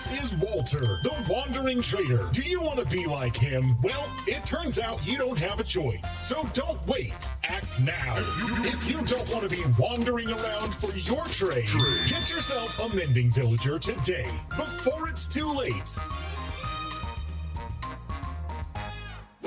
This is Walter, the Wandering Trader. Do you want to be like him? Well, it turns out you don't have a choice. So don't wait. Act now. If you don't want to be wandering around for your trades, get yourself a Mending Villager today, before it's too late.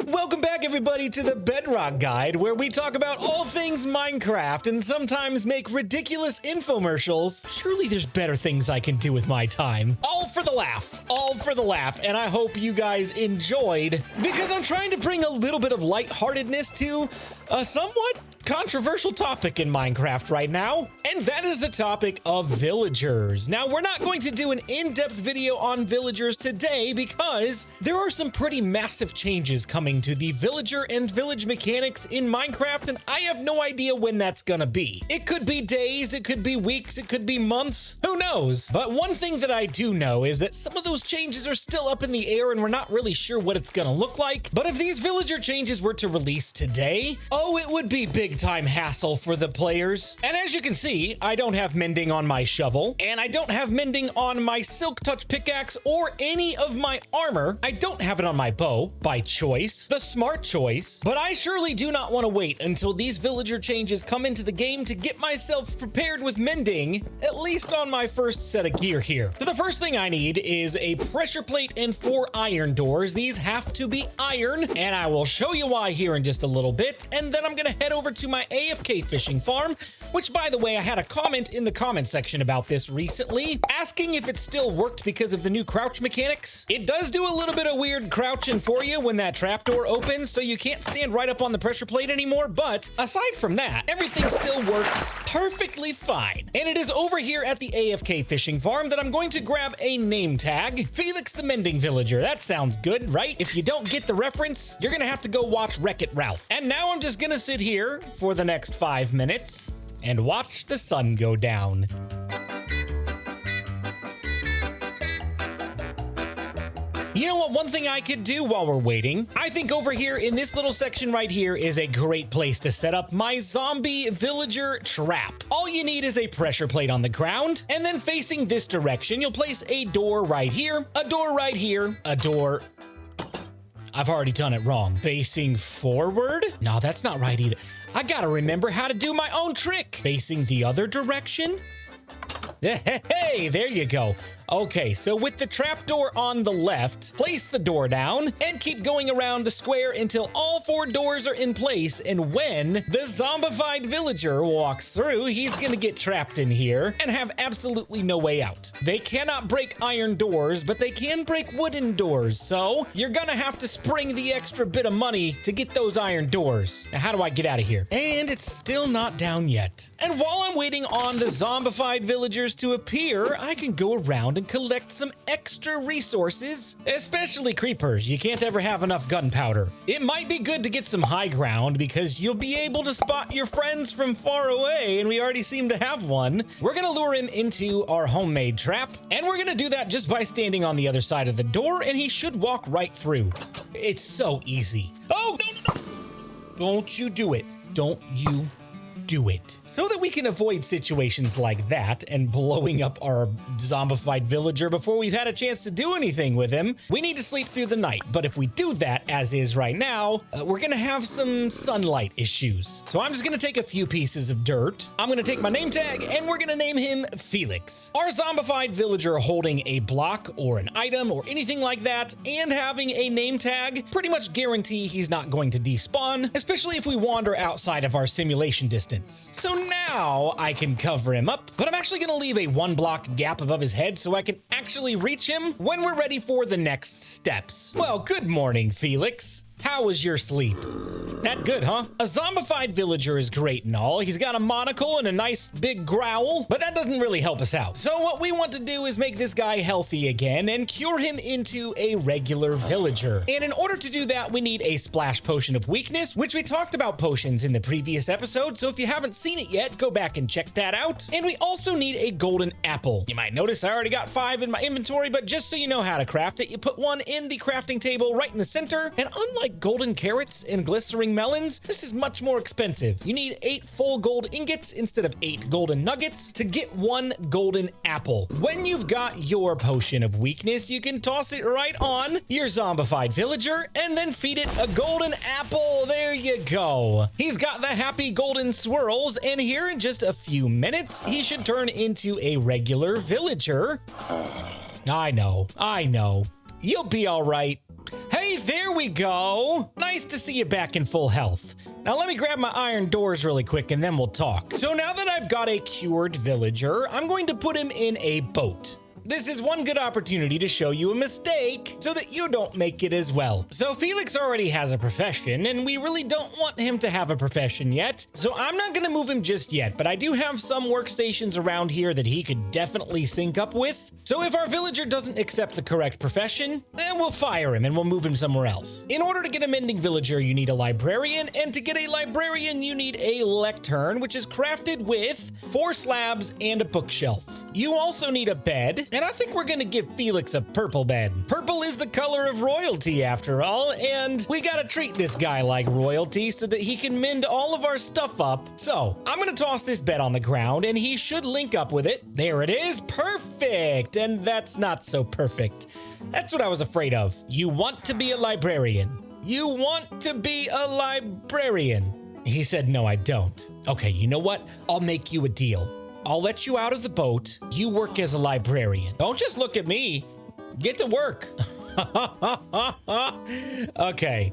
Welcome back, everybody, to the Bedrock Guide, where we talk about all things Minecraft and sometimes make ridiculous infomercials. Surely there's better things I can do with my time. All for the laugh. All for the laugh. And I hope you guys enjoyed, because I'm trying to bring a little bit of lightheartedness to a somewhat controversial topic in Minecraft right now, and that is the topic of villagers. Now, we're not going to do an in-depth video on villagers today because there are some pretty massive changes coming to the villager and village mechanics in Minecraft, and I have no idea when that's gonna be. It could be days, it could be weeks, it could be months, who knows? But one thing that I do know is that some of those changes are still up in the air and we're not really sure what it's gonna look like. But if these villager changes were to release today, oh, it would be big time hassle for the players. And as you can see, I don't have mending on my shovel, and I don't have mending on my silk touch pickaxe or any of my armor. I don't have it on my bow by choice, the smart choice, but I surely do not want to wait until these villager changes come into the game to get myself prepared with mending, at least on my first set of gear here. So the first thing I need is a pressure plate and 4 iron doors. These have to be iron, and I will show you why here in just a little bit. And then I'm gonna head over to my AFK fishing farm, which, by the way, I had a comment in the comment section about this recently, asking if it still worked because of the new crouch mechanics. It does do a little bit of weird crouching for you when that trapdoor opens, so you can't stand right up on the pressure plate anymore, but aside from that, everything still works perfectly fine. And it is over here at the AFK fishing farm that I'm going to grab a name tag, Felix the Mending Villager. That sounds good, right? If you don't get the reference, you're gonna have to go watch Wreck-It Ralph. And now I'm just gonna sit here for the next 5 minutes and watch the sun go down. You know what, one thing I could do while we're waiting, I think over here in this little section right here is a great place to set up my zombie villager trap. All you need is a pressure plate on the ground, and then facing this direction, you'll place a door right here, a door right here, a door... I've already done it wrong. Facing forward? No, that's not right either. I gotta remember how to do my own trick. Facing the other direction? Hey, there you go. Okay, so with the trapdoor on the left, place the door down and keep going around the square until all 4 doors are in place. And when the zombified villager walks through, he's gonna get trapped in here and have absolutely no way out. They cannot break iron doors, but they can break wooden doors. So you're gonna have to spring the extra bit of money to get those iron doors. Now, how do I get out of here? And it's still not down yet. And while I'm waiting on the zombified villagers to appear, I can go around and collect some extra resources, especially creepers. You can't ever have enough gunpowder. It might be good to get some high ground because you'll be able to spot your friends from far away, and we already seem to have one. We're gonna lure him into our homemade trap, and we're gonna do that just by standing on the other side of the door, and he should walk right through. It's so easy. Oh, no, no, no. Don't you do it. Don't you do it. So that we can avoid situations like that and blowing up our zombified villager before we've had a chance to do anything with him, we need to sleep through the night. But if we do that, as is right now, we're gonna have some sunlight issues. So I'm just gonna take a few pieces of dirt. I'm gonna take my name tag and we're gonna name him Felix. Our zombified villager holding a block or an item or anything like that and having a name tag pretty much guarantee he's not going to despawn, especially if we wander outside of our simulation distance. So now I can cover him up, but I'm actually gonna leave a 1 block gap above his head so I can actually reach him when we're ready for the next steps. Well, good morning, Felix. How was your sleep? That good, huh? A zombified villager is great and all. He's got a monocle and a nice big growl, but that doesn't really help us out. So what we want to do is make this guy healthy again and cure him into a regular villager. And in order to do that, we need a splash potion of weakness, which we talked about potions in the previous episode. So if you haven't seen it yet, go back and check that out. And we also need a golden apple. You might notice I already got 5 in my inventory, but just so you know how to craft it, you put 1 in the crafting table right in the center. And unlike golden carrots and glistering melons, this is much more expensive. You need 8 full gold ingots instead of 8 golden nuggets to get 1 golden apple. When you've got your potion of weakness, you can toss it right on your zombified villager and then feed it a golden apple. There you go. He's got the happy golden swirls, and here in just a few minutes, he should turn into a regular villager. I know. You'll be all right. Hey, there we go. Nice to see you back in full health. Now let me grab my iron doors really quick and then we'll talk. So now that I've got a cured villager, I'm going to put him in a boat. This is one good opportunity to show you a mistake so that you don't make it as well. So Felix already has a profession, and we really don't want him to have a profession yet. So I'm not going to move him just yet, but I do have some workstations around here that he could definitely sync up with. So if our villager doesn't accept the correct profession, then we'll fire him and we'll move him somewhere else. In order to get a mending villager, you need a librarian, and to get a librarian, you need a lectern, which is crafted with 4 slabs and a bookshelf. You also need a bed, and I think we're gonna give Felix a purple bed. Purple is the color of royalty after all, and we gotta treat this guy like royalty so that he can mend all of our stuff up. So I'm gonna toss this bed on the ground and he should link up with it. There it is, perfect. And that's not so perfect. That's what I was afraid of. You want to be a librarian. You want to be a librarian. He said, no, I don't. Okay, you know what? I'll make you a deal. I'll let you out of the boat. You work as a librarian. Don't just look at me. Get to work. Okay.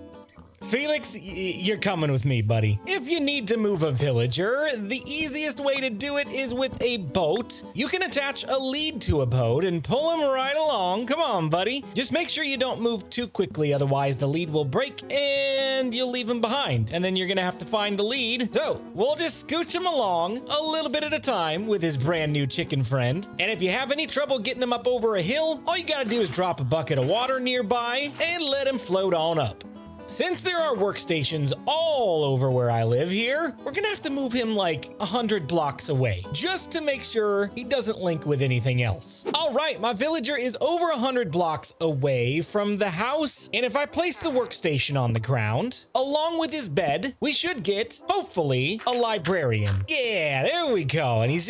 Felix, you're coming with me, buddy. If you need to move a villager, the easiest way to do it is with a boat. You can attach a lead to a boat and pull him right along. Come on, buddy. Just make sure you don't move too quickly, otherwise the lead will break and you'll leave him behind. And then you're gonna have to find the lead. So we'll just scooch him along a little bit at a time with his brand new chicken friend. And if you have any trouble getting him up over a hill, all you gotta do is drop a bucket of water nearby and let him float on up. Since there are workstations all over where I live here, we're gonna have to move him like 100 blocks away, just to make sure he doesn't link with anything else. All right, my villager is over 100 blocks away from the house, and if I place the workstation on the ground, along with his bed, we should get, hopefully, a librarian. Yeah, there we go, and he's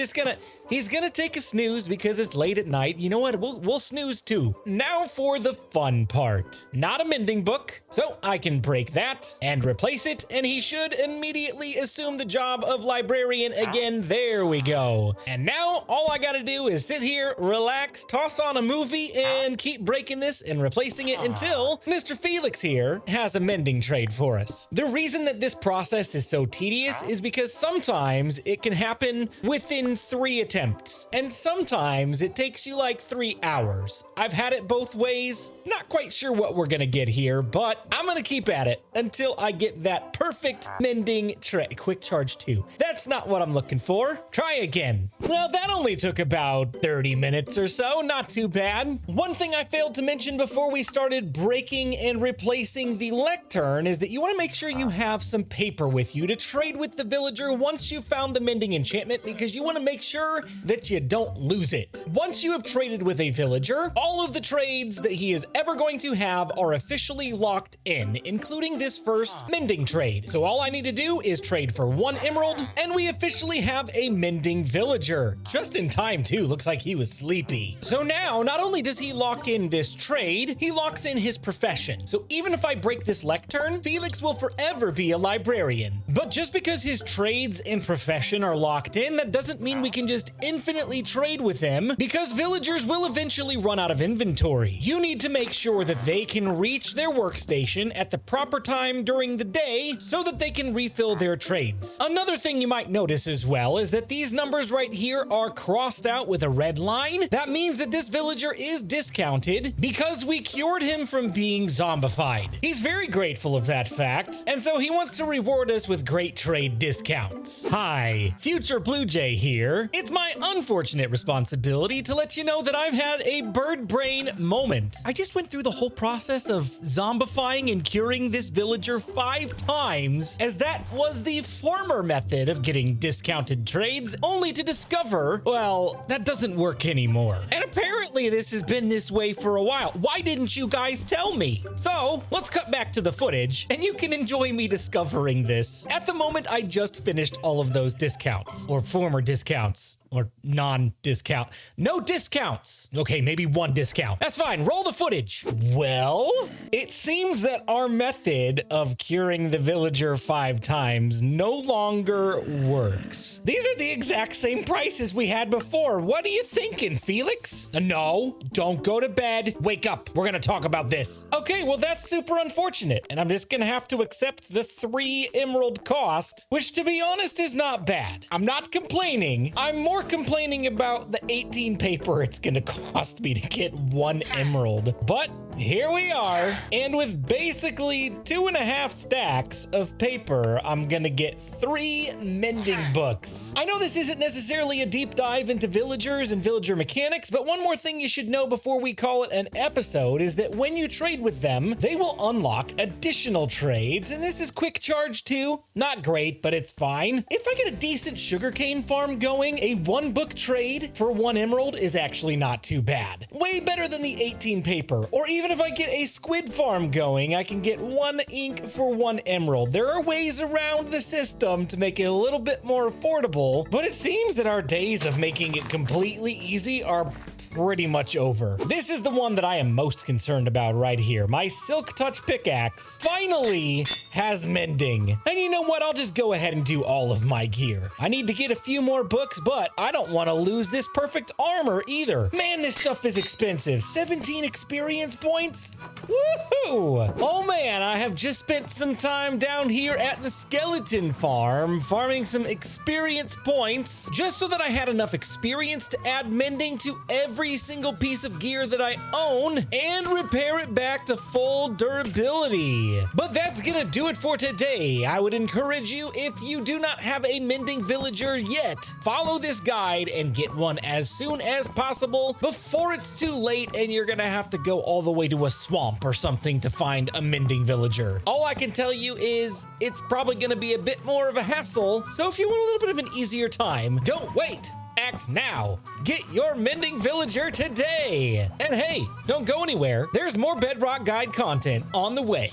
gonna take a snooze because it's late at night. You know what? We'll snooze too. Now for the fun part. Not a mending book, so I can break that and replace it, and he should immediately assume the job of librarian again. There we go. And now all I gotta do is sit here, relax, toss on a movie, and keep breaking this and replacing it until Mr. Felix here has a mending trade for us. The reason that this process is so tedious is because sometimes it can happen within 3 attempts. And sometimes it takes you like 3 hours. I've had it both ways. Not quite sure what we're gonna get here, but I'm gonna keep at it until I get that perfect mending trade. Quick charge 2. That's not what I'm looking for. Try again. Well, that only took about 30 minutes or so. Not too bad. One thing I failed to mention before we started breaking and replacing the lectern is that you want to make sure you have some paper with you to trade with the villager once you've found the mending enchantment, because you want to make sure that you don't lose it. Once you have traded with a villager, all of the trades that he is ever going to have are officially locked in, including this first mending trade. So all I need to do is trade for 1 emerald, and we officially have a mending villager. Just in time too, looks like he was sleepy. So now, not only does he lock in this trade, he locks in his profession. So even if I break this lectern, Felix will forever be a librarian. But just because his trades and profession are locked in, that doesn't mean we can just infinitely trade with him, because villagers will eventually run out of inventory. You need to make sure that they can reach their workstation at the proper time during the day so that they can refill their trades. Another thing you might notice as well is that these numbers right here are crossed out with a red line. That means that this villager is discounted because we cured him from being zombified. He's very grateful of that fact, and so he wants to reward us with great trade discounts. Hi, future BluJay here. It's my my unfortunate responsibility to let you know that I've had a bird brain moment. I just went through the whole process of zombifying and curing this villager 5 times, as that was the former method of getting discounted trades, only to discover, well, that doesn't work anymore. And apparently this has been this way for a while. Why didn't you guys tell me? So let's cut back to the footage and you can enjoy me discovering this. At the moment, I just finished all of those discounts, or former discounts, or non-discount. No discounts. Okay, maybe 1 discount. That's fine. Roll the footage. Well, it seems that our method of curing the villager 5 times no longer works. These are the exact same prices we had before. What are you thinking, Felix? No, don't go to bed. Wake up. We're gonna talk about this. Okay, well, that's super unfortunate, and I'm just gonna have to accept the 3 emerald cost, which, to be honest, is not bad. I'm not complaining. I'm more complaining about the 18 paper it's gonna cost me to get 1 emerald. But here we are, and with basically 2.5 stacks of paper, I'm gonna get 3 mending books. I know this isn't necessarily a deep dive into villagers and villager mechanics, but one more thing you should know before we call it an episode is that when you trade with them, they will unlock additional trades, and this is quick charge too. Not great, but it's fine. If I get a decent sugarcane farm going, a 1 book trade for 1 emerald is actually not too bad. Way better than the 18 paper. Or even if I get a squid farm going, I can get 1 ink for 1 emerald. There are ways around the system to make it a little bit more affordable, but it seems that our days of making it completely easy are pretty much over. This is the one that I am most concerned about right here. My Silk Touch pickaxe finally has mending. And you know what? I'll just go ahead and do all of my gear. I need to get a few more books, but I don't want to lose this perfect armor either. Man, this stuff is expensive. 17 experience points? Woohoo! Oh man, I have just spent some time down here at the skeleton farm, farming some experience points, just so that I had enough experience to add mending to every single piece of gear that I own and repair it back to full durability. But that's gonna do it for today. I would encourage you, if you do not have a mending villager yet, follow this guide and get one as soon as possible before it's too late and you're gonna have to go all the way to a swamp or something to find a mending villager. All I can tell you is it's probably gonna be a bit more of a hassle, so if you want a little bit of an easier time, don't wait. Act now. Get your mending villager today. And hey, don't go anywhere. There's more Bedrock Guide content on the way.